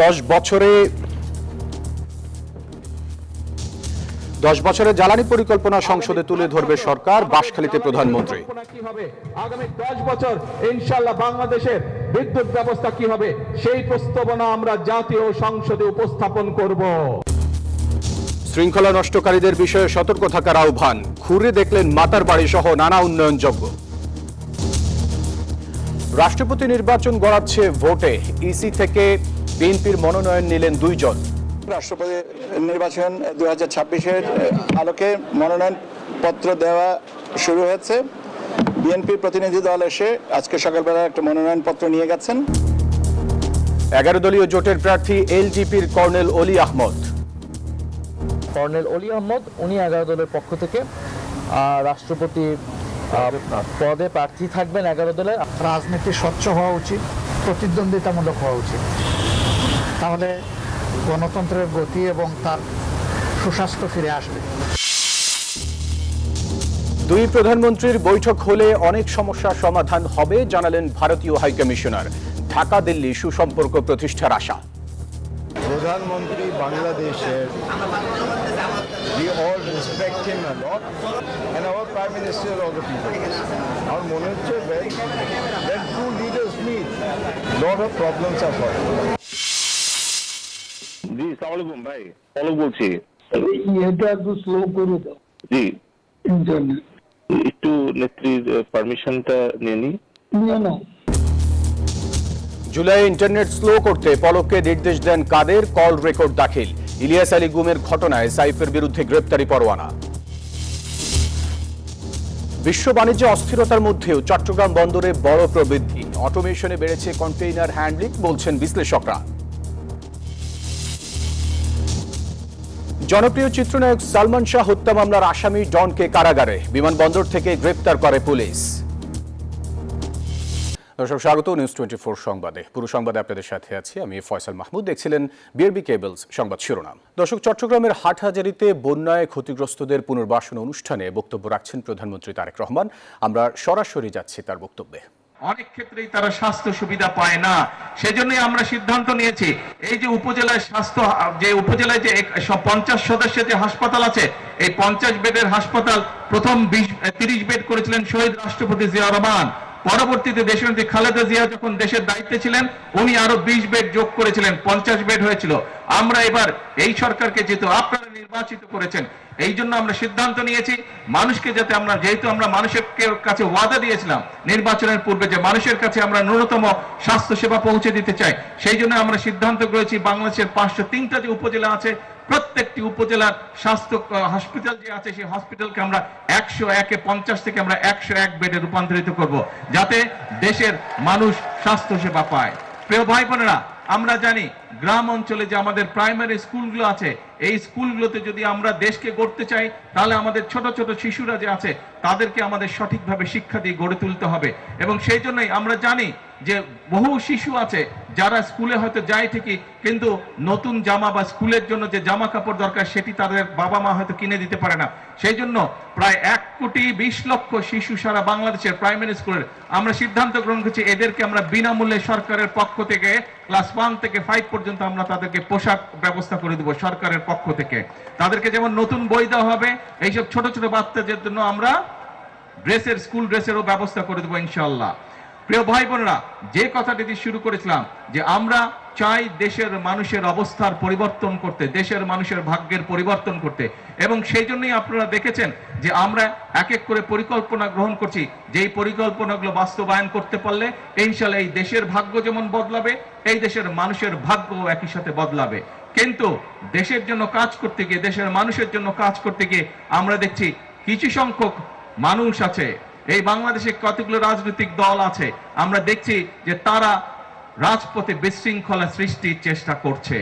দশ বছরে জ্বালানি পরিকল্পনা সংসদে তুলে ধরবে সরকার, বাঁশখালীতে প্রধানমন্ত্রী। আগামী 10 বছর ইনশাআল্লাহ বাংলাদেশের বিদ্যুৎ ব্যবস্থা কি হবে সেই প্রস্তাবনা আমরা জাতীয় সংসদে উপস্থাপন করব। শৃঙ্খলা নষ্টকারীদের বিষয়ে সতর্ক থাকার আহ্বান, ঘুরে দেখলেন মাতার বাড়ি সহ নানা উন্নয়নযোগ্য। রাষ্ট্রপতি নির্বাচন গড়াচ্ছে ভোটে, ইসি থেকে বিএনপির মনোনয়ন নিলেন 2 জন। রাষ্ট্রপতি নির্বাচন 2026-এর আলোকে মনোনয়ন পত্র দেওয়া শুরু হয়েছে। বিএনপি প্রতিনিধি দল এসে আজকে সকালবেলা একটা মনোনয়ন পত্র নিয়ে গেছেন। 11 দলীয় জোটের প্রার্থী এলজিপির কর্নেল অলি আহমদ। উনি 11 দলের পক্ষ থেকে রাষ্ট্রপতি পদে প্রার্থী থাকবেন 11 দলের। রাজনীতি স্বচ্ছ হওয়া উচিত, প্রতিদ্বন্দ্বিতামূলক হওয়া উচিত, তাহলে গণতন্ত্রের গতি এবং তার সুস্বাস্থ্য ফিরে আসবে। 2 প্রধানমন্ত্রীর বৈঠক হলে অনেক সমস্যার সমাধান হবে জানালেন ভারতীয় হাইকমিশনার। ঢাকা দিল্লি সুসম্পর্ক প্রতিষ্ঠার আশা। প্রধানমন্ত্রী বাংলাদেশের we all respect him a lot and our prime minister also people. Our মনে হচ্ছে when two leaders meet, lot of problems are solved. জি আসসালামু ভাই, ফলো বলছি। এটা একটু স্লো করে দাও। জি ইন্টারনেট একটু নেত্রীর পারমিশনটা নিয়ে নি। জুলাই ইন্টারনেট স্লো করতে পলককে নির্দেশ দেন কাদের, কল রেকর্ড দাখিল। ইলিয়াস আলী গুমের ঘটনায় সাইফের বিরুদ্ধে গ্রেপ্তারি পরোয়ানা। বিশ্ব বাণিজ্য অস্থিরতার মধ্যেও চট্টগ্রাম বন্দরে বড় প্রবৃদ্ধি, অটোমেশনে বেড়েছে কন্টেইনার হ্যান্ডলিং বলছেন বিশ্লেষকরা। জনপ্রিয় চিত্রনায়ক সালমান শাহ হত্যা মামলার আসামি ডনকে কারাগারে, বিমানবন্দর থেকে গ্রেপ্তার করে পুলিশ। দর্শক স্বাগত নিউজ 24 সংবাদে। পুরো সংবাদে আপনাদের সাথে আছি আমি ফয়সাল মাহমুদ। দেখছিলেন বিআরবি কেবলস সংবাদ শিরোনাম। দর্শক, চট্টগ্রামের হাটহাজারীতে বন্যায় ক্ষতিগ্রস্তদের পুনর্বাসন অনুষ্ঠানে বক্তব্য রাখছেন প্রধানমন্ত্রী তারেক রহমান। আমরা সরাসরি যাচ্ছি তার বক্তব্যে। অনেক ক্ষেত্রেই তারা স্বাস্থ্য সুবিধা পায় না, সেজন্যই আমরা সিদ্ধান্ত নিয়েছি এই যে উপজেলায় উপজেলায় যে 50 সদস্যের যে হাসপাতাল আছে, এই 50 বেডের হাসপাতাল প্রথম 30 বেড করেছিলেন শহীদ রাষ্ট্রপতি জিয়া রহমান। পরবর্তীতে দেশনেত্রী খালেদা জিয়া যখন দেশের দায়িত্বে ছিলেন উনি আরো 20 বেড যোগ করেছিলেন, 50 বেড হয়েছিল। আমরা এবার এই সরকারকে যেহেতু আপনারা নির্বাচিত করেছেন, এই জন্য আমরা সিদ্ধান্ত নিয়েছি মানুষকে যাতে আমরা, যেহেতু আমরা মানুষের কাছে ওয়াদা দিয়েছিলাম নির্বাচনের পূর্বে যে মানুষের কাছে আমরা ন্যূনতম স্বাস্থ্য সেবা পৌঁছে দিতে চাই, সেই জন্য আমরা সিদ্ধান্ত করেছি বাংলাদেশের 503টা যে উপজেলা আছে প্রত্যেকটি উপজেলার স্বাস্থ্য হসপিটাল যে আছে সেই হসপিটালকে আমরা 101 থেকে আমরা 101 বেডে রূপান্তরিত করব, যাতে দেশের মানুষ স্বাস্থ্য সেবা পায়। প্রিয় ভাই বোনেরা, আমরা জানি গ্রাম অঞ্চলে যে আমাদের প্রাইমারি স্কুলগুলো আছে, এই স্কুলগুলোতে যদি আমরা দেশকে গড়তে চাই তাহলে আমাদের ছোট ছোট শিশুরা যে আছে তাদেরকে আমাদের সঠিকভাবে শিক্ষা দিয়ে গড়ে তুলতে হবে। এবং সেই জন্যই আমরা জানি যে বহু শিশু আছে যারা স্কুলে হয়তো যায় ঠিকই, কিন্তু নতুন জামা বা স্কুলের জন্য যে জামা কাপড় দরকার সেটি তাদের বাবা মা হয়তো কিনে দিতে পারে না। সেই জন্য প্রায় 1,20,00,000 শিশু সারা বাংলাদেশের প্রাইমারি স্কুলের আমরা সিদ্ধান্ত গ্রহণ করছি এদেরকে আমরা বিনামূল্যে সরকারের পক্ষ থেকে ক্লাস 1 থেকে 5 পর্যন্ত আমরা তাদেরকে পোশাক ব্যবস্থা করে দেবো সরকারের পক্ষ থেকে। তাদেরকে যেমন নতুন বই দেওয়া হবে, এইসব ছোট ছোট বাচ্চাদের জন্য আমরা স্কুল ড্রেসেরও ব্যবস্থা করে দেবো ইনশাআল্লাহ। প্রিয় ভাই বোনেরা, যে কথাটি দিয়ে শুরু করেছিলাম যে আমরা চাই দেশের মানুষের অবস্থার পরিবর্তন করতে, দেশের মানুষের ভাগ্যের পরিবর্তন করতে, এবং সেই জন্যই আপনারা দেখেছেন যে আমরা এক এক করে পরিকল্পনা গ্রহণ করছি, যেই পরিকল্পনাগুলো বাস্তবায়ন করতে পারলে ইনশাআল্লাহ এই দেশের ভাগ্য যেমন বদলাবে, এই দেশের মানুষের ভাগ্য একই সাথে বদলাবে। কিন্তু দেশের জন্য কাজ করতে গিয়ে, দেশের মানুষের জন্য কাজ করতে গিয়ে আমরা দেখছি কিছু সংখ্যক মানুষ আছে, এই বাংলাদেশে কতগুলো রাজনৈতিক দল আছে, আমরা দেখছি যে তারা রাজপথে বিশৃঙ্খলা সৃষ্টির চেষ্টা করছে।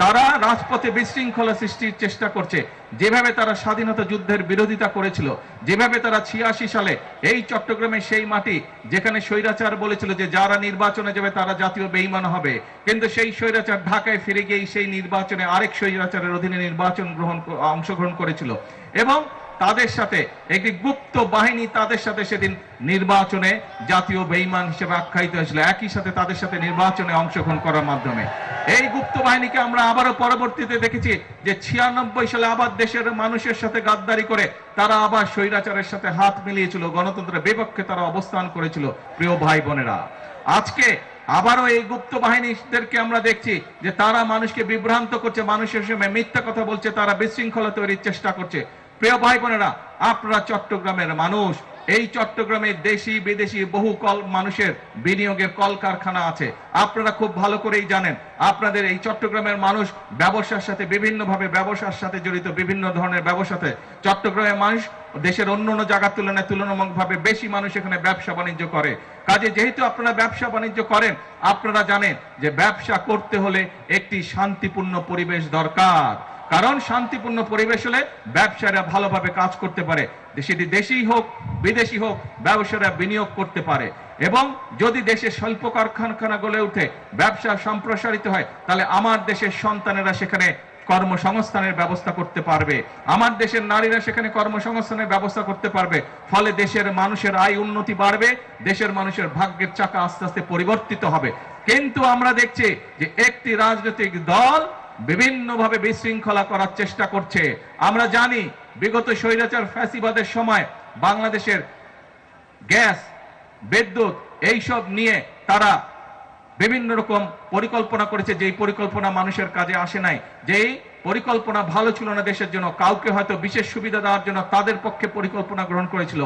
তারা রাজপথে বিশৃঙ্খলা সৃষ্টির চেষ্টা করছে। যেভাবে তারা স্বাধীনতা যুদ্ধের বিরোধিতা করেছিল, যেভাবে তারা 86 সালে এই চট্টগ্রামের সেই মাটি যেখানে স্বৈরাচার বলেছিল যে যারা নির্বাচনে যাবে তারা জাতীয় বেঈমান হবে, কিন্তু সেই স্বৈরাচার ঢাকায় ফিরে গিয়ে সেই নির্বাচনে আরেক স্বৈরাচারের অধীনে অংশগ্রহণ করেছিল, এবং তাদের সাথে একটি গুপ্ত বাহিনী তাদের সাথে সেদিন নির্বাচনে জাতীয় বেঈমান হিসেবে আখ্যায়িত হয়েছিল, একই সাথে তাদের সাথে নির্বাচনে অংশগ্রহণ করার মাধ্যমে। এই গুপ্ত বাহিনীকে আমরা আবারও পরবর্তীতে দেখেছি যে 96 সালে আবার দেশের মানুষের সাথে গাদ্দারি করে তারা আবার স্বৈরাচারের সাথে হাত মিলিয়েছিল, গণতন্ত্রের বিপক্ষে তারা অবস্থান করেছিল। প্রিয় ভাই বোনেরা, আজকে আবারও এই গুপ্ত বাহিনীদেরকে আমরা দেখছি যে তারা মানুষকে বিভ্রান্ত করছে, মানুষের সামনে মিথ্যা কথা বলছে, তারা বিশৃঙ্খলা তৈরির চেষ্টা করছে। প্রিয় ভাই বোনেরা, আপনারা চট্টগ্রামের মানুষ, এই চট্টগ্রামে দেশি বিদেশি বহু মানুষের বিনিয়োগের কলকারখানা আছে। আপনারা খুব ভালো করেই জানেন, আপনাদের এই চট্টগ্রামের মানুষ ব্যবসার সাথে বিভিন্নভাবে ব্যবসার সাথে জড়িত, বিভিন্ন ধরনের ব্যবসাতে চট্টগ্রামের মানুষ দেশের অন্যান্য জায়গার তুলনায় তুলনামূলকভাবে বেশি মানুষ এখানে ব্যবসা বাণিজ্য করে। কাজে যেহেতু আপনারা ব্যবসা বাণিজ্য করেন, আপনারা জানেন যে ব্যবসা করতে হলে একটি শান্তিপূর্ণ পরিবেশ দরকার। কারণ শান্তিপূর্ণ পরিবেশ হলে ব্যবসায়ীরা ভালোভাবে কাজ করতে পারে, সেটি দেশি হোক বিদেশি হোক, ব্যবসায়ীরা বিনিয়োগ করতে পারে। এবং যদি দেশে শিল্প কারখানা গড়ে উঠে, ব্যবসা সম্প্রসারিত হয়, তাহলে আমার দেশের সন্তানেরা সেখানে কর্মসংস্থানের ব্যবস্থা করতে পারবে, আমার দেশের নারীরা সেখানে কর্মসংস্থানের ব্যবস্থা করতে পারবে। ফলে দেশের মানুষের আয় উন্নতি বাড়বে, দেশের মানুষের ভাগ্যের চাকা আস্তে আস্তে পরিবর্তিত হবে। কিন্তু আমরা দেখছি যে একটি রাজনৈতিক দল বিভিন্নভাবে বিশৃঙ্খলা করার চেষ্টা করছে। আমরা জানি বিগত স্বৈরাচার ফ্যাসিবাদের সময় বাংলাদেশের গ্যাস, বিদ্যুৎ এইসব নিয়ে তারা বিভিন্ন রকম পরিকল্পনা করেছে, যেই পরিকল্পনা মানুষের কাজে আসে নাই, যেই পরিকল্পনা ভালো ছিল না দেশের জন্য, কাউকে হয়তো বিশেষ সুবিধা দেওয়ার জন্য তাদের পক্ষে পরিকল্পনা গ্রহণ করেছিল।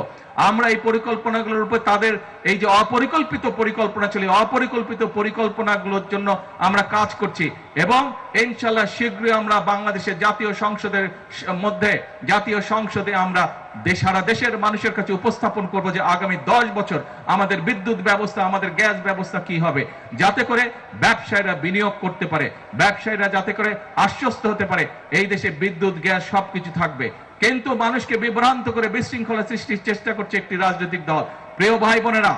আমরা এই পরিকল্পনাগুলোর উপর তাদের এই যে অপরিকল্পিত পরিকল্পনা ছিল, অপরিকল্পিত পরিকল্পনাগুলোর জন্য আমরা কাজ করছি এবং ইনশাআল্লাহ শীঘ্রই আমরা বাংলাদেশের জাতীয় সংসদে আমরা সারা দেশের মানুষের কাছে উপস্থাপন করব যে আগামী 10 বছর আমাদের বিদ্যুৎ ব্যবস্থা, আমাদের গ্যাস ব্যবস্থা কি হবে, যাতে করে ব্যবসায়ীরা বিনিয়োগ করতে পারে, ব্যবসায়ীরা যাতে করে আশ্বস্ত হতে পারে এই দেশে বিদ্যুৎ গ্যাস সবকিছু থাকবে। কিন্তু মানুষকে বিভ্রান্ত করে বিশৃঙ্খলা সৃষ্টির চেষ্টা করছে একটি রাজনৈতিক দল। প্রিয় ভাই বোনেরা,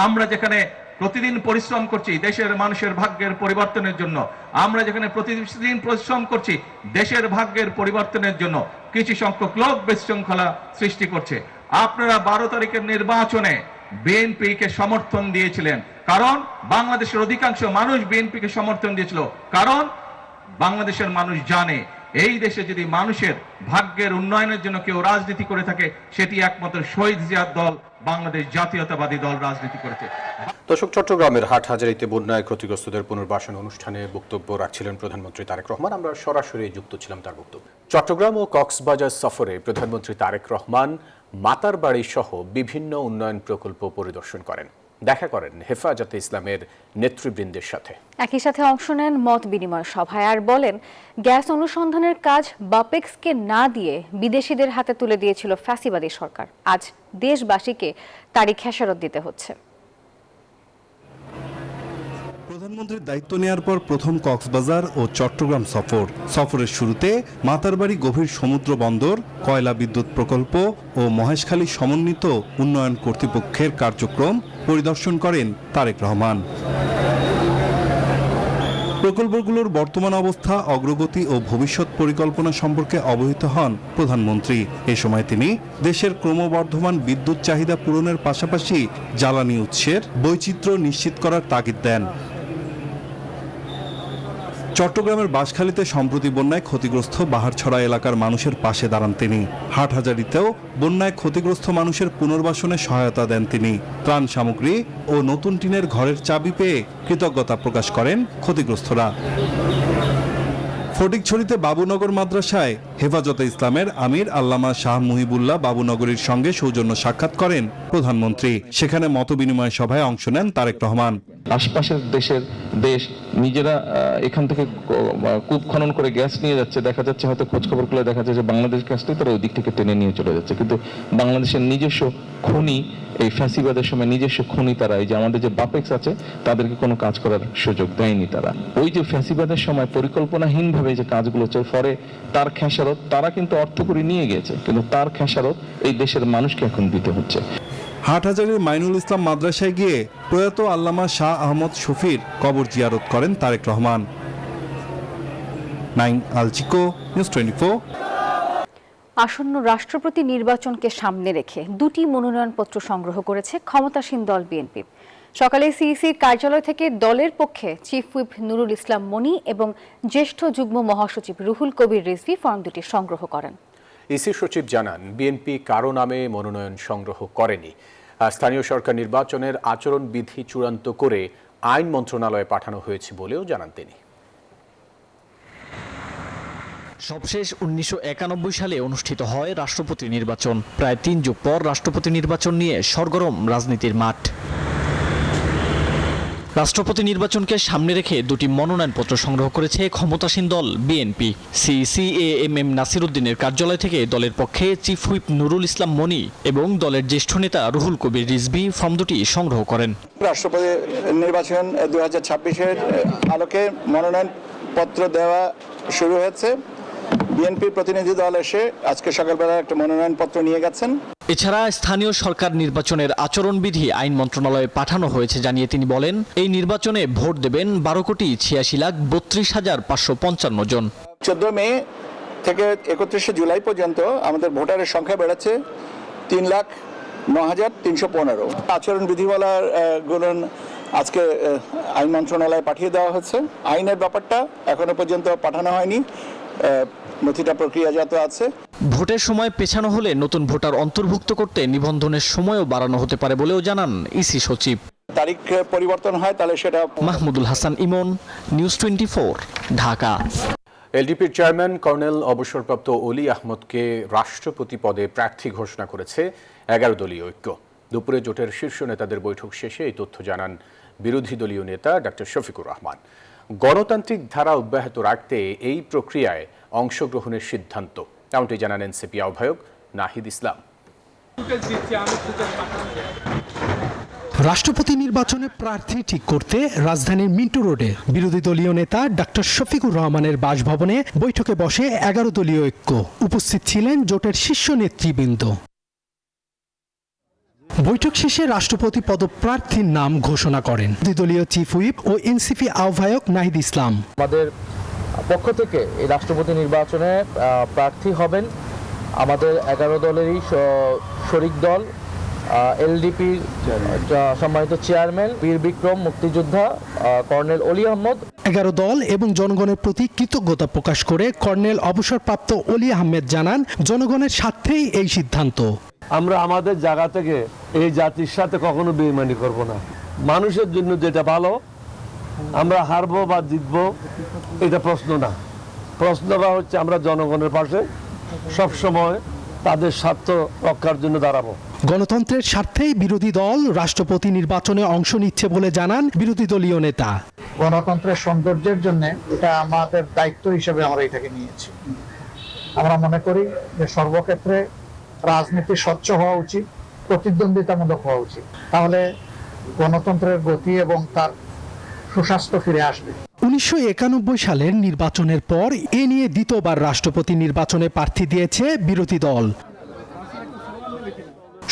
আমরা যেখানে প্রতিদিন পরিশ্রম করছি দেশের মানুষের ভাগ্যের পরিবর্তনের জন্য, আমরা যেখানে প্রতিদিন পরিশ্রম করছি দেশের ভাগ্যের পরিবর্তনের জন্য, কিছু সংখ্যক লোক বিশৃঙ্খলা সৃষ্টি করছে। আপনারা 12 তারিখের নির্বাচনে বিএনপিকে সমর্থন দিয়েছিলেন, কারণ বাংলাদেশের অধিকাংশ মানুষ বিএনপিকে সমর্থন দিয়েছিল। কারণ বাংলাদেশের মানুষ জানে এই দেশে যদি মানুষের ভাগ্যের উন্নয়নের জন্য কেউ রাজনীতি করে থাকে, সেটি একমাত্র শহীদ জিয়ার দল, বাংলাদেশ জাতীয়তাবাদী দল রাজনীতি করেছে। দর্শক, চট্টগ্রামের হাটহাজারীতে বন্যায় ক্ষতিগ্রস্তদের পুনর্বাসন অনুষ্ঠানে বক্তব্য রাখছিলেন প্রধানমন্ত্রী তারেক রহমান। আমরা সরাসরি যুক্ত ছিলাম তার বক্তব্য। চট্টগ্রাম ও কক্সবাজার সফরে প্রধানমন্ত্রী তারেক রহমান মাতারবাড়ি সহ বিভিন্ন উন্নয়ন প্রকল্প পরিদর্শন করেন, দেখা করেন হেফাজতে ইসলামের নেতৃবৃন্দের সাথে। একই সাথে অংশ নেন মত বিনিময় সভায় আর বলেন, গ্যাস অনুসন্ধানের কাজ বাপেক্সকে না দিয়ে বিদেশিদের হাতে তুলে দিয়েছিল ফ্যাসিবাদী সরকার। আজ দেশবাসীকে তারই খেসারত দিতে হচ্ছে। প্রধানমন্ত্রীর দায়িত্ব নেওয়ার পর প্রথম কক্সবাজার ও চট্টগ্রাম সফরের শুরুতে মাতারবাড়ি গভীর সমুদ্র বন্দর, কয়লা বিদ্যুৎ প্রকল্প ও মহেশখালী সমন্বিত উন্নয়ন কর্তৃপক্ষের কার্যক্রম পরিদর্শন করেন তারেক রহমান। প্রকল্পগুলোর বর্তমান অবস্থা, অগ্রগতি ও ভবিষ্যৎ পরিকল্পনা সম্পর্কে অবহিত হন প্রধানমন্ত্রী। এ সময় তিনি দেশের ক্রমবর্ধমান বিদ্যুৎ চাহিদা পূরণের পাশাপাশি জ্বালানি উৎসের বৈচিত্র্য নিশ্চিত করার তাগিদ দেন। চট্টগ্রামের বাঁশখালীতে সম্প্রতি বন্যায় ক্ষতিগ্রস্ত বাহারছড়া এলাকার মানুষের পাশে দাঁড়ান তিনি। হাটহাজারীতেও বন্যায় ক্ষতিগ্রস্ত মানুষের পুনর্বাসনে সহায়তা দেন তিনি। ত্রাণ সামগ্রী ও নতুন টিনের ঘরের চাবি পেয়ে কৃতজ্ঞতা প্রকাশ করেন ক্ষতিগ্রস্তরা। ফটিকছড়িতে বাবুনগর মাদ্রাসায় হেফাজতে ইসলামের আমির আল্লামা শাহ মুহিবুল্লাহ বাবুনগরীর সঙ্গে সৌজন্য সাক্ষাৎ করেন প্রধানমন্ত্রী। সেখানে মতবিনিময় সভায় অংশ নেন তারেক রহমান। আশপাশের দেশ নিজেরা এখান থেকে কূপ খনন করে গ্যাস নিয়ে যাচ্ছে, দেখা যাচ্ছে হয়তো খোঁজ খবর করলে দেখা যাচ্ছে যে বাংলাদেশ গ্যাসটাই তারা ওই দিক থেকে টেনে নিয়ে চলে যাচ্ছে। কিন্তু বাংলাদেশের নিজস্ব খনি, এই ফ্যাসিবাদের সময় নিজস্ব খনি তারা, এই যে আমাদের যে বাপেক্স আছে তাদেরকে কোনো কাজ করার সুযোগ দেয়নি তারা। ওই যে ফ্যাসিবাদের সময় পরিকল্পনাহীনভাবে যে কাজগুলো চলে, পরে তার খেসারত তারা কিন্তু অর্থকরী নিয়ে গেছে, কিন্তু তার খেসারত এই দেশের মানুষকে এখন দিতে হচ্ছে। হাটহাজারীর মাইনুল ইসলাম মাদ্রাসায় গিয়ে প্রয়াত আল্লামা শাহ আহমদ শফির কবর জিয়ারত করেন তারেক রহমান। নাইম আলচিকো, নিউজ 24। আসন্ন রাষ্ট্রপতি নির্বাচনকে সামনে রেখে দুটি মনোনয়নপত্র সংগ্রহ করেছে ক্ষমতাসীন দল বিএনপি। সকালে সিইসির কার্যালয় থেকে দলের পক্ষে চিফ হুইপ নুরুল ইসলাম মনি এবং জ্যেষ্ঠ যুগ্ম মহাসচিব রুহুল কবির রিজভী ফর্ম দুটি সংগ্রহ করেন। ইসি সচিব জানান, বিএনপি কারো নামে মনোনয়ন সংগ্রহ করেনি। স্থানীয় সরকার নির্বাচনের আচরণবিধি চূড়ান্ত করে আইন মন্ত্রণালয়ে পাঠানো হয়েছে বলেও জানান তিনি। সবশেষ 1991 সালে অনুষ্ঠিত হয় রাষ্ট্রপতি নির্বাচন। প্রায় 3 যুগ পর রাষ্ট্রপতি নির্বাচন নিয়ে সরগরম রাজনীতির মাঠ। রাষ্ট্রপতি নির্বাচনকে সামনে রেখে দুটি মনোনয়নপত্র সংগ্রহ করেছে ক্ষমতাসীন দল বিএনপি। সিএএমএম নাসির উদ্দিনের কার্যালয় থেকে দলের পক্ষে চিফ হুইপ নুরুল ইসলাম মনি এবং দলের জ্যেষ্ঠ নেতা রুহুল কবির রিজভী ফর্ম দুটি সংগ্রহ করেন। রাষ্ট্রপতি নির্বাচন 2026-এর আলোকে মনোনয়নপত্র দেওয়া শুরু হয়েছে। বিএনপি প্রতিনিধি দল এসে আজকে সকালবেলা একটা মনোনয়নপত্র নিয়ে গেছেন। এছাড়া স্থানীয় সরকার নির্বাচনের আচরণবিধি আইন মন্ত্রণালয়ে পাঠানো হয়েছে জানিয়ে তিনি বলেন, এই নির্বাচনে ভোট দেবেন 12,86,32,555 জন। 14 মে থেকে 31 জুলাই পর্যন্ত আমাদের ভোটারের সংখ্যা বেড়েছে 3,09,315। আচরণ বিধিমালার গুলো আজকে আইন মন্ত্রণালয়ে পাঠিয়ে দেওয়া হচ্ছে। আইনের ব্যাপারটা এখনো পর্যন্ত পাঠানো হয়নি, নথিটা প্রক্রিয়াজাত আছে। ভোটের সময় পেছানো হলে নতুন ভোটার অন্তর্ভুক্ত করতে নিবন্ধনের সময়ও বাড়ানো হতে পারে বলেও জানান ইসি সচিব। তারিখ পরিবর্তন হয় তাহলে সেটা। মাহমুদুল হাসান ইমন, নিউজ 24, ঢাকা। এলডিপির চেয়ারম্যান কর্নেল অবসরপ্রাপ্ত অলি আহমদকে রাষ্ট্রপতি পদে প্রার্থী ঘোষণা করেছে 11 দলীয় ঐক্য। দুপুরে জোটের শীর্ষ নেতাদের বৈঠক শেষে এই তথ্য জানান বিরোধী দলীয় নেতা ডক্টর শফিকুর রহমান। গণতান্ত্রিক ধারা অব্যাহত রাখতে এই প্রক্রিয়ায় অংশগ্রহণের সিদ্ধান্ত, এমনটি জানান এনসিপি আহ্বায়ক নাহিদ ইসলাম। রাষ্ট্রপতি নির্বাচনে প্রার্থী ঠিক করতে রাজধানীর মিন্টু রোডে বিরোধী দলীয় নেতা ডক্টর শফিকুর রহমানের বাসভবনে বৈঠকে বসে 11 দলীয় ঐক্য। উপস্থিত ছিলেন জোটের শীর্ষ নেতৃবৃন্দ। বৈঠক শেষে রাষ্ট্রপতি পদপ্রার্থীর নাম ঘোষণা করেন দ্বিদলীয় চিফ হুইপ ও এনসিপি আহ্বায়ক নাহিদ ইসলাম। আমাদের পক্ষ থেকে এই রাষ্ট্রপতি নির্বাচনে প্রার্থী হবেন আমাদের 11 দলেরই শরিক দল, এলডিপির সম্মানিত চেয়ারম্যান বীর বিক্রম মুক্তিযোদ্ধা কর্নেল অলি আহমদ। 11 দল এবং জনগণের প্রতি কৃতজ্ঞতা প্রকাশ করে কর্নেল অবসরপ্রাপ্ত অলি আহমেদ জানান, জনগণের স্বার্থেই এই সিদ্ধান্ত। আমরা আমাদের জায়গা থেকে এই জাতির সাথে কখনো বেইমানি করব না। মানুষের জন্য যেটা ভালো, আমরা হারবো বা জিতবো এটা প্রশ্ন না। প্রশ্নটা হচ্ছে আমরা জনগণের পাশে সবসময় তাদের স্বার্থ রক্ষার জন্য দাঁড়াবো। গণতন্ত্রের স্বার্থেই বিরোধী দল রাষ্ট্রপতি নির্বাচনে অংশ নিচ্ছে বলে জানান বিরোধী দলীয় নেতা। গণতন্ত্রের সৌন্দর্যের জন্য এটা আমাদের দায়িত্ব হিসেবে আমরা এটাকে নিয়েছি। আমরা মনে করি যে সর্বক্ষেত্রে রাজনীতি স্বচ্ছ হওয়া উচিত, প্রতিদ্বন্দ্বিতামূলক হওয়া উচিত, তাহলে গণতন্ত্রের গতি এবং তার সুস্বাস্থ্য ফিরে আসবে। 1991 সালের নির্বাচনের পর এ নিয়ে দ্বিতীয়বার রাষ্ট্রপতি নির্বাচনে প্রার্থী দিয়েছে বিরোধী দল।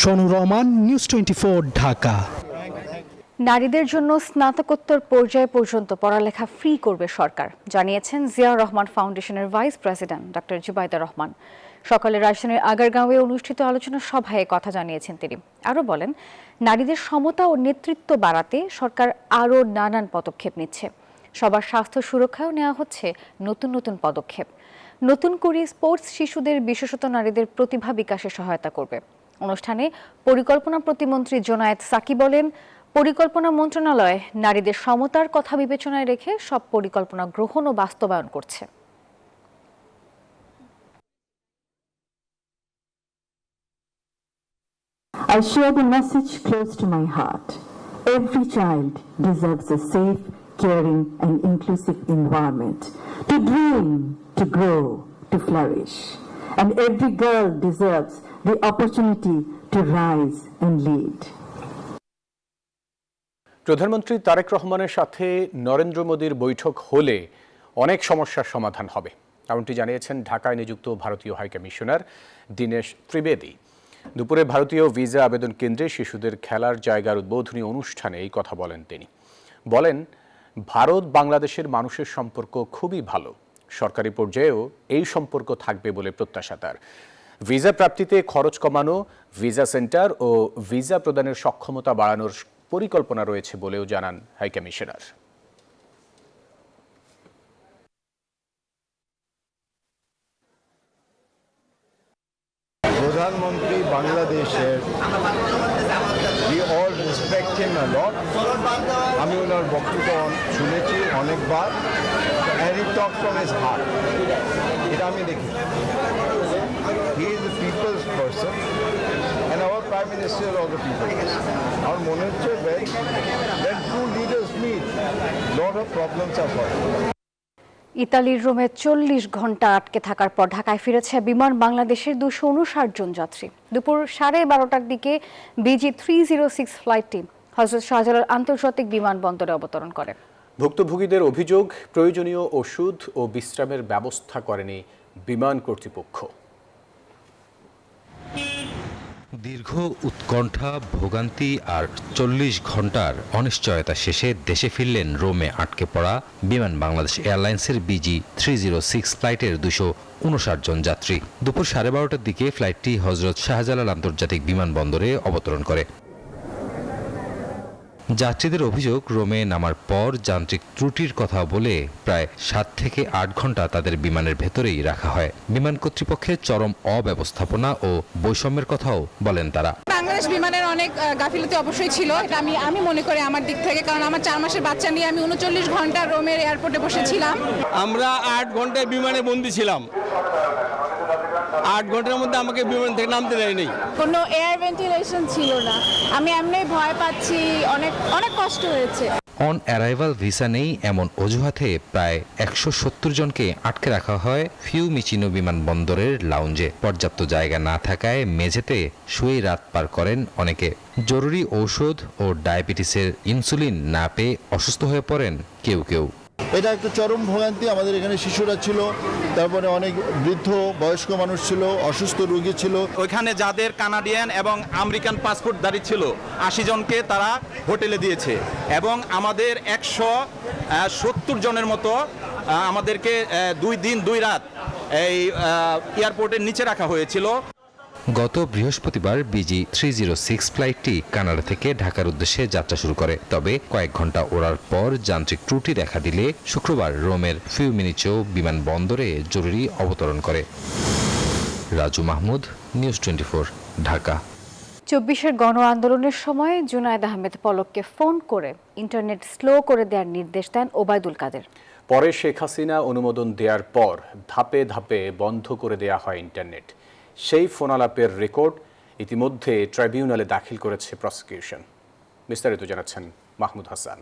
শনুর রহমান, নিউজ 24, ঢাকা। নারীদের জন্য স্নাতকোত্তর পর্যায় পর্যন্ত পড়ালেখা ফ্রি করবে সরকার, জানিয়েছেন জিয়াউর রহমান ফাউন্ডেশনের vice president doctor Zubaida Rahman. সকালে রাজধানীর আগারগাঁওয়ে অনুষ্ঠিত আলোচনা সভায় কথা জানিয়েছেন তিনি। আরও বলেন, নারীদের সমতা ও নেতৃত্ব বাড়াতে সরকার আরও নানান পদক্ষেপ নিচ্ছে। সবার স্বাস্থ্য সুরক্ষায়ও নেওয়া হচ্ছে নতুন নতুন পদক্ষেপ। নতুন করে স্পোর্টস শিশুদের, বিশেষত নারীদের প্রতিভা বিকাশে সহায়তা করবে। অনুষ্ঠানে পরিকল্পনা প্রতিমন্ত্রী জোনায়েদ সাকি বলেন, পরিকল্পনা মন্ত্রণালয় নারীদের সমতার কথা বিবেচনায় রেখে সব পরিকল্পনা গ্রহণ ও বাস্তবায়ন করছে। I share the message close to my heart. Every child deserves a safe, caring and inclusive environment to dream, to grow, to flourish. And every girl deserves the opportunity to rise and lead. প্রধানমন্ত্রী তারেক রহমানের সাথে নরেন্দ্র মোদীর বৈঠক হলে অনেক সমস্যার সমাধান হবে, এমনটি জানিয়েছেন ঢাকায় নিযুক্ত ভারতীয় হাইকমিশনার দীনেশ ত্রিবেদী। দুপুরে ভারতীয় ভিসা আবেদন কেন্দ্রে শিশুদের খেলার জায়গার উদ্বোধনী অনুষ্ঠানে এই কথা বলেন তিনি। বলেন, ভারত বাংলাদেশের মানুষের সম্পর্ক খুবই ভালো, সরকারি পর্যায়েও এই সম্পর্ক থাকবে বলে প্রত্যাশা তার। ভিসা প্রাপ্তিতে খরচ কমানো, ভিসা সেন্টার ও ভিসা প্রদানের সক্ষমতা বাড়ানোর পরিকল্পনা রয়েছে বলেও জানান হাইকমিশনার। প্রধানমন্ত্রী বাংলাদেশের we all respect him a lot. আমি ওনার বক্তব্য শুনেছি অনেকবার, and he talks from his heart. এটা আমি দেখি। He is the people's person, and our Prime Minister is also people's person. আমার মনে হচ্ছে when two leaders meet, lot of problems are solved. ইতালির রোমে 40 ঘন্টা আটকে থাকার পর ঢাকায় ফিরেছে বিমান বাংলাদেশের 259 জন যাত্রী। দুপুর 12:30টার দিকে বিজি 306 ফ্লাইটটি হযরত শাহজালাল আন্তর্জাতিক বিমানবন্দরে অবতরণ করে। ভুক্তভোগীদের অভিযোগ, প্রয়োজনীয় ওষুধ ও বিশ্রামের ব্যবস্থা করেনি বিমান কর্তৃপক্ষ। দীর্ঘ উৎকণ্ঠা, ভোগান্তি আর 40 ঘন্টার অনিশ্চয়তা শেষে দেশে ফিরলেন রোমে আটকে পড়া বিমান বাংলাদেশ এয়ারলাইন্সের বিজি 306 ফ্লাইটের 259 জন যাত্রী। দুপুর 12:30টার দিকে ফ্লাইটটি হযরত শাহজালাল আন্তর্জাতিক বিমানবন্দরে অবতরণ করে। যাত্রীদের অভিযোগ, রোমে নামার পর যান্ত্রিক ত্রুটির কথা বলে প্রায় 7 থেকে 8 ঘন্টা তাদের বিমানের ভেতরেই রাখা হয়। বিমান কর্তৃপক্ষের চরম অব্যবস্থাপনা ও বৈষম্যের কথাও বলেন তারা। বাংলাদেশ বিমানের অনেক গাফিলতি অবশ্যই ছিল, এটা আমি মনে করি আমার দিক থেকে, কারণ আমার 4 মাসের বাচ্চা নিয়ে আমি 39 ঘন্টা রোমের এয়ারপোর্টে বসেছিলাম। আমরা 8 ঘন্টায় বিমানে বন্দী ছিলাম। 8 ঘন্টার মধ্যে আমাকে বিমান থেকে নামতে দেয়নি। কোনো এয়ার ভেন্টিলেশন ছিল না, আমি এমনি ভয় পাচ্ছি, অনেক কষ্ট হয়েছে। অন অ্যারাইভাল ভিসা নেই এমন অজুহাতে প্রায় 170 জনকে আটকে রাখা হয় ফিউমিচিনো বিমানবন্দরের লাউঞ্জে। পর্যাপ্ত জায়গা না থাকায় মেঝেতে শুয়ে রাত পার করেন অনেকে। জরুরি ঔষধ ও ডায়াবেটিসের ইনসুলিন না পেয়ে অসুস্থ হয়ে পড়েন কেউ। এটা একটা চরম ভোগান্তি। আমাদের এখানে শিশুরা ছিল, তারপরে অনেক বৃদ্ধ বয়স্ক মানুষ ছিল, অসুস্থ রোগী ছিল। ওইখানে যাদের কানাডিয়ান এবং আমেরিকান পাসপোর্টধারী ছিল 80 জনকে তারা হোটেলে দিয়েছে এবং আমাদের 170 জনের মতো আমাদেরকে 2 দিন 2 রাত এই এয়ারপোর্টের নিচে রাখা হয়েছিল। গত বৃহস্পতিবার বিজি 306 ফ্লাইটটি কানাডা থেকে ঢাকার উদ্দেশ্যে যাত্রা শুরু করে। তবে কয়েক ঘন্টা ওড়ার পর যান্ত্রিক ত্রুটি দেখা দিলে শুক্রবার রোমের ফিউমিনিচো বিমানবন্দরে জরুরি অবতরণ করে। রাজু মাহমুদ, নিউজ 24, ঢাকা। 24-এর গণ আন্দোলনের সময় জুনায়েদ আহমেদ পলককে ফোন করে ইন্টারনেট স্লো করে দেওয়ার নির্দেশ দেন ওবায়দুল কাদের। পরে শেখ হাসিনা অনুমোদন দেওয়ার পর ধাপে ধাপে বন্ধ করে দেয়া হয় ইন্টারনেট। সেই ফোনালাপের রেকর্ড ইতিমধ্যে ট্রাইব্যুনালে দাখিল করেছে প্রসিকিউশন। বিস্তারিত জানাচ্ছেন মাহমুদ হাসান।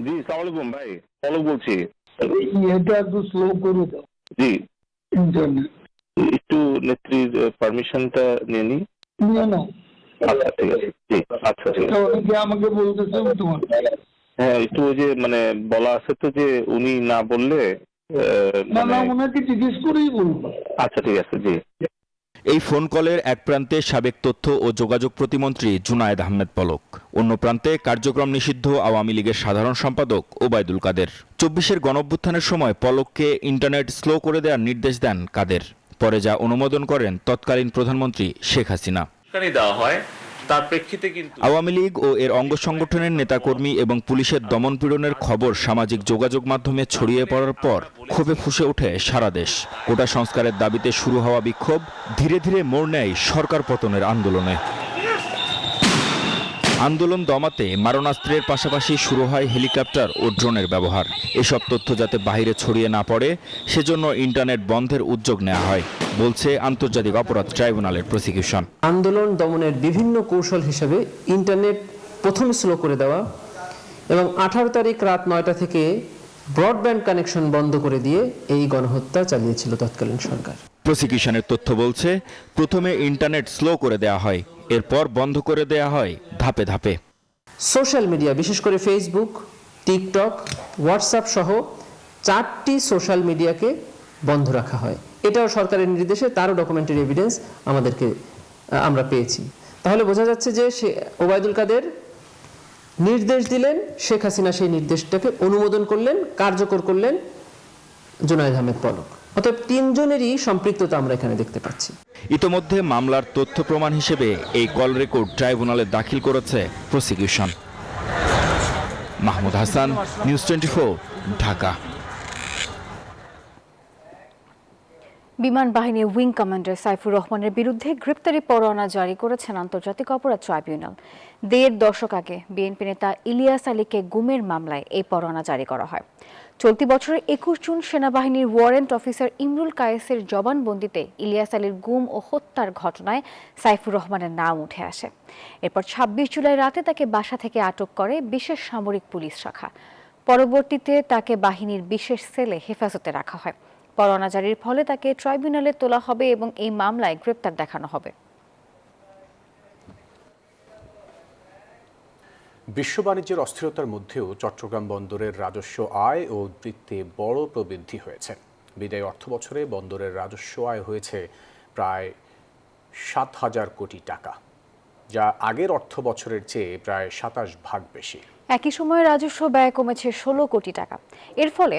জি, আসসালামু আলাইকুম ভাই, পলক বলছি। এটা একটু স্লো করে দাও। জি, ইন্টারনেট একটু নেত্রীর পারমিশনটা নিয়ে নি। না, আচ্ছা ঠিক আছে। জি, আচ্ছা ঠিক আছে। অনেকে আমাকে বলতেছে তোমার, হ্যাঁ একটু ওই যে মানে বলা আছে তো যে উনি না বললে না ওনাকে জিজ্ঞেস করেই বলবো। আচ্ছা ঠিক আছে। জি, এই ফোন কলের এক প্রান্তে সাবেক তথ্য ও যোগাযোগ প্রতিমন্ত্রী জুনায়েদ আহমেদ পলক, অন্য প্রান্তে কার্যক্রম নিষিদ্ধ আওয়ামী লীগের সাধারণ সম্পাদক ওবায়দুল কাদের। 24-এর গণঅভ্যুত্থানের সময় পলককে ইন্টারনেট স্লো করে দেওয়ার নির্দেশ দেন কাদের। পরে যা অনুমোদন করেন তৎকালীন প্রধানমন্ত্রী শেখ হাসিনা। দেওয়া হয় তার প্রেক্ষিতে কিন্তু আওয়ামী লীগ ও এর অঙ্গ সংগঠনের নেতাকর্মী এবং পুলিশের দমনপীড়নের খবর সামাজিক যোগাযোগ মাধ্যমে ছড়িয়ে পড়ার পর ক্ষোভে ফুঁসে ওঠে সারা দেশ। কোটা সংস্কারের দাবিতে শুরু হওয়া বিক্ষোভ ধীরে ধীরে মোড় নেয় সরকার পতনের আন্দোলনে। আন্দোলন দমাতে মারণাস্ত্রের পাশাপাশি শুরু হয় হেলিকপ্টার ও ড্রোনের ব্যবহার। এসব তথ্য যাতে বাইরে ছড়িয়ে না পড়ে সেজন্য ইন্টারনেট বন্ধের উদ্যোগ নেওয়া হয়, বলছে আন্তর্জাতিক অপরাধ ট্রাইব্যুনালের প্রসিকিউশন। আন্দোলন দমনের বিভিন্ন কৌশল হিসেবে ইন্টারনেট প্রথমে স্লো করে দেওয়া এবং 18 তারিখ রাত 9টা থেকে ব্রডব্যান্ড কানেকশন বন্ধ করে দিয়ে এই গণহত্যা চালিয়েছিল তৎকালীন সরকার। প্রসিকিউশনের তথ্য বলছে, প্রথমে ইন্টারনেট স্লো করে দেওয়া হয়, এরপর বন্ধ করে দেওয়া হয় ধাপে ধাপে। সোশ্যাল মিডিয়া, বিশেষ করে ফেসবুক, টিকটক, হোয়াটসঅ্যাপ সহ 4টি সোশ্যাল মিডিয়াকে বন্ধ রাখা হয়। এটাও সরকারের নির্দেশে, তারও ডকুমেন্টারি এভিডেন্স আমরা পেয়েছি। তাহলে বোঝা যাচ্ছে যে ওবায়দুল কাদের নির্দেশ দিলেন, শেখ হাসিনা সেই নির্দেশটাকে অনুমোদন করলেন, কার্যকর করলেন, জুনায়েদ আহমেদ পলক। অতএব তিনজনেরই সম্পৃক্ততা আমরা এখানে দেখতে পাচ্ছি। ইতোমধ্যে মামলার তথ্য প্রমাণ হিসেবে এই কল রেকর্ড ট্রাইব্যুনালে দাখিল করেছে প্রসিকিউশন। মাহমুদ হাসান, নিউজ 24, ঢাকা। বিমান বাহিনীর উইং কমান্ডার সাইফুর রহমানের বিরুদ্ধে গ্রেপ্তারি পরোয়ানা জারি করেছেন আন্তর্জাতিক অপরাধ ট্রাইব্যুনাল। 1.5 দশক আগে বিএনপি নেতা ইলিয়াস আলীকে গুমের মামলায় এই পরোয়ানা জারি করা হয়। চলতি বছরের 21 জুন সেনাবাহিনীর ওয়ারেন্ট অফিসার ইমরুল কায়েসের জবানবন্দিতে ইলিয়াস আলীর গুম ও হত্যার ঘটনায় সাইফুর রহমানের নাম উঠে আসে। এরপর 26 জুলাই রাতে তাকে বাসা থেকে আটক করে বিশেষ সামরিক পুলিশ শাখা। পরবর্তীতে তাকে বাহিনীর বিশেষ সেলে হেফাজতে রাখা হয়। পরোয়ানা জারির ফলে তাকে ট্রাইব্যুনালে তোলা হবে এবং এই মামলায় গ্রেপ্তার দেখানো হবে। বিশ্ব বাণিজ্যের অস্থিরতার মধ্যেও চট্টগ্রাম বন্দরের রাজস্ব আয় ও উদ্বৃত্তে বড় প্রবৃদ্ধি হয়েছে। বিদায়ী অর্থ বছরে বন্দরের রাজস্ব আয় হয়েছে প্রায় 7,000 কোটি টাকা, যা আগের অর্থ বছরের চেয়ে প্রায় 27 ভাগ বেশি। একই সময়ে রাজস্ব ব্যয় কমেছে 16 কোটি টাকা। এর ফলে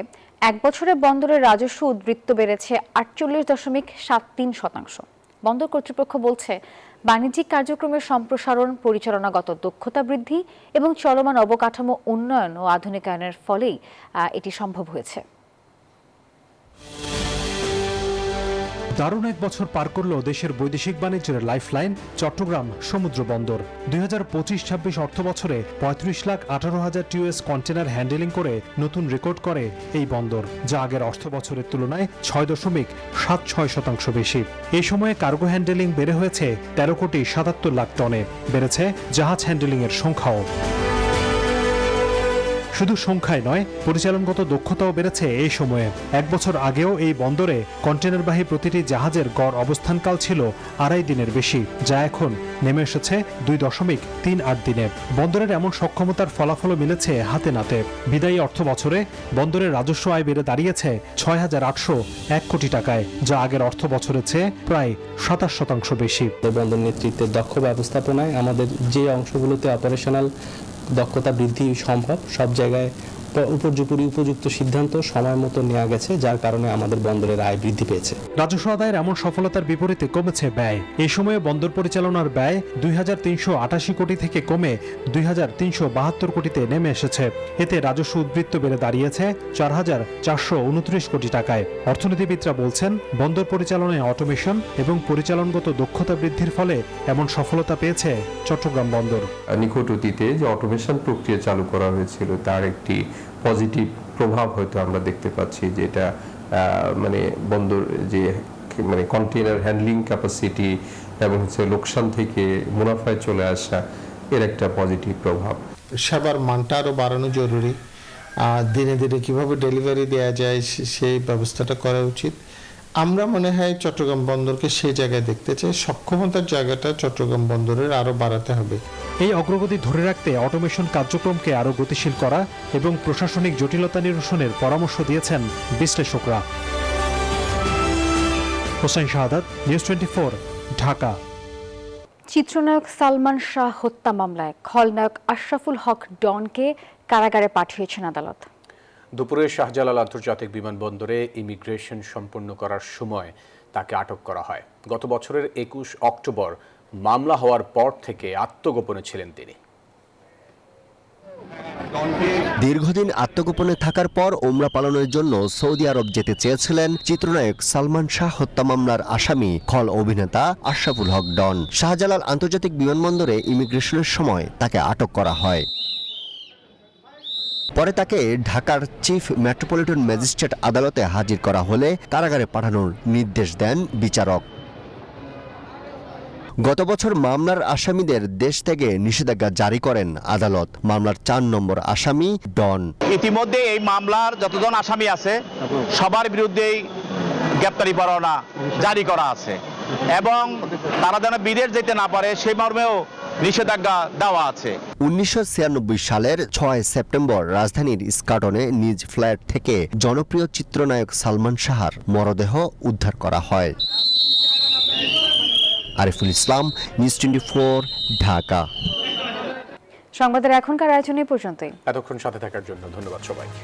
এক বছরে বন্দরের রাজস্ব উদ্বৃত্ত বেড়েছে 48.73%। বন্দর কর্তৃপক্ষ বলছে, বাণিজ্যিক কার্যক্রমের সম্প্রসারণ, পরিচালনাগত দক্ষতা বৃদ্ধি এবং চলমান অবকাঠামো উন্নয়ন ও আধুনিকায়নের ফলেই এটি সম্ভব হয়েছে। দারুণ এক বছর পার করল দেশের বৈদেশিক বাণিজ্যের লাইফলাইন চট্টগ্রাম সমুদ্র বন্দর। 2025-26 অর্থ বছরে 35,18,000 টিউএস কন্টেনার হ্যান্ডেলিং করে নতুন রেকর্ড করে এই বন্দর, যা আগের অর্থ বছরের তুলনায় 6.76% বেশি। এই সময়ে কার্গো হ্যান্ডেলিং বেড়ে হয়েছে 13,77,00,000 টনে। বেড়েছে জাহাজ হ্যান্ডেলিং এর সংখ্যাও। শুধু সংখ্যায় নয়, পরিচালনগত দক্ষতাও বেড়েছে এই সময়ে। এক বছর আগেও এই বন্দরে কন্টেনারবাহী প্রতিটি জাহাজের গড় অবস্থানকাল ছিল 2.5 দিনের বেশি, যা এখন নেমে এসেছে 2.38 দিনে। বন্দরের এমন সক্ষমতার ফলাফলও মিলেছে হাতে নাতে। বিদায়ী অর্থ বছরে বন্দরের রাজস্ব আয় বেড়ে দাঁড়িয়েছে 6,801 কোটি টাকায়, যা আগের অর্থ বছরের চেয়ে প্রায় 27% বেশি। বন্দর নেতৃত্বের দক্ষ ব্যবস্থাপনায় আমাদের যে অংশগুলোতে অপারেশনাল দক্ষতা বৃদ্ধি সম্ভব, সব জায়গায় উপযুক্ত সিদ্ধান্ত সময় মতো নেওয়া গেছে, যার কারণে আমাদের বন্দরের আয় বৃদ্ধি পেয়েছে। রাজস্ব আদায়ের এমন সফলতার বিপরীতে কমেছে ব্যয়। এই সময়ে বন্দর পরিচালনার ব্যয় 2,388 কোটি থেকে কমে 2,372 কোটিতে নেমে এসেছে। এতে রাজস্ব উদ্বৃত্ত বেড়ে দাঁড়িয়েছে 4,429 কোটি টাকায়। অর্থনীতিবিদরা বলছেন, বন্দর পরিচালনায় অটোমেশন এবং পরিচালনগত দক্ষতা বৃদ্ধির ফলে এমন সফলতা পেয়েছে চট্টগ্রাম বন্দর। নিকট অতীতে যে অটোমেশন প্রক্রিয়া চালু করা হয়েছিল, তার একটি পজিটিভ প্রভাব হয়তো আমরা দেখতে পাচ্ছি, যেটা মানে বন্দর যে মানে কন্টেইনার হ্যান্ডলিং ক্যাপাসিটি এবং লোকসান থেকে মুনাফায় চলে আসা, এর একটা পজিটিভ প্রভাব। সেবার মানটা আরও বাড়ানো জরুরি। দিনে দিনে কিভাবে ডেলিভারি দেওয়া যায় সেই ব্যবস্থাটা করা উচিত। আমরা মনে হয় চট্টগ্রাম বন্দরকে সেই জায়গায় দেখতে চাই। সক্ষমতার জায়গাটা চট্টগ্রাম বন্দরের আরও বাড়াতে হবে। এই অগ্রগতি ধরে রাখতে অটোমেশন কার্যক্রমকে আরও গতিশীল করা এবং প্রশাসনিক জটিলতা নিরসনের পরামর্শ দিয়েছেন বিশ্লেষকরা। হোসেন শাহাদাত, নিউজ 24, ঢাকা। চিত্রনায়ক সালমান শাহ হত্যা মামলায় খলনায়ক আশরাফুল হক ডনকে কারাগারে পাঠিয়েছেন আদালত। দুপুরে শাহজালাল আন্তর্জাতিক বিমানবন্দরে ইমিগ্রেশন সম্পন্ন করার সময় তাকে আটক করা হয়। গত বছরের 21 অক্টোবর মামলা হওয়ার পর থেকে আত্মগোপনে ছিলেন তিনি। দীর্ঘদিন আত্মগোপনে থাকার পর ওমরা পালনের জন্য সৌদি আরব যেতে চেয়েছিলেন চিত্রনায়ক সালমান শাহ হত্যা মামলার আসামি খল অভিনেতা আশরাফুল হক ডন। শাহজালাল আন্তর্জাতিক বিমানবন্দরে ইমিগ্রেশনের সময় তাকে আটক করা হয়। পরে তাকে ঢাকার চিফ মেট্রোপলিটন ম্যাজিস্ট্রেট আদালতে হাজির করা হলে কারাগারে পাঠানোর নির্দেশ দেন বিচারক। গত বছর মামলার আসামিদের দেশ থেকে নিষেধাজ্ঞা জারি করেন আদালত। মামলার 4 নম্বর আসামি ডন। ইতিমধ্যে এই মামলার যতজন আসামি আছে সবার বিরুদ্ধেই গ্রেপ্তারি পরোয়ানা জারি করা আছে এবং তারা যেন বিদেশ যেতে না পারে সেই মর্মেও নিষেধাজ্ঞা দেওয়া আছে। 1996 সালের 6 সেপ্টেম্বর রাজধানীর স্কাটনে নিজ ফ্ল্যাট থেকে জনপ্রিয় চিত্রনায়ক সালমান শাহর মরদেহ উদ্ধার করা হয়। আরিফুল ইসলাম, নিউজ 24, ঢাকা। সংবাদের এখনকার আয়োজনে পর্যন্তই। এতক্ষণ সাথে থাকার জন্য ধন্যবাদ সবাইকে।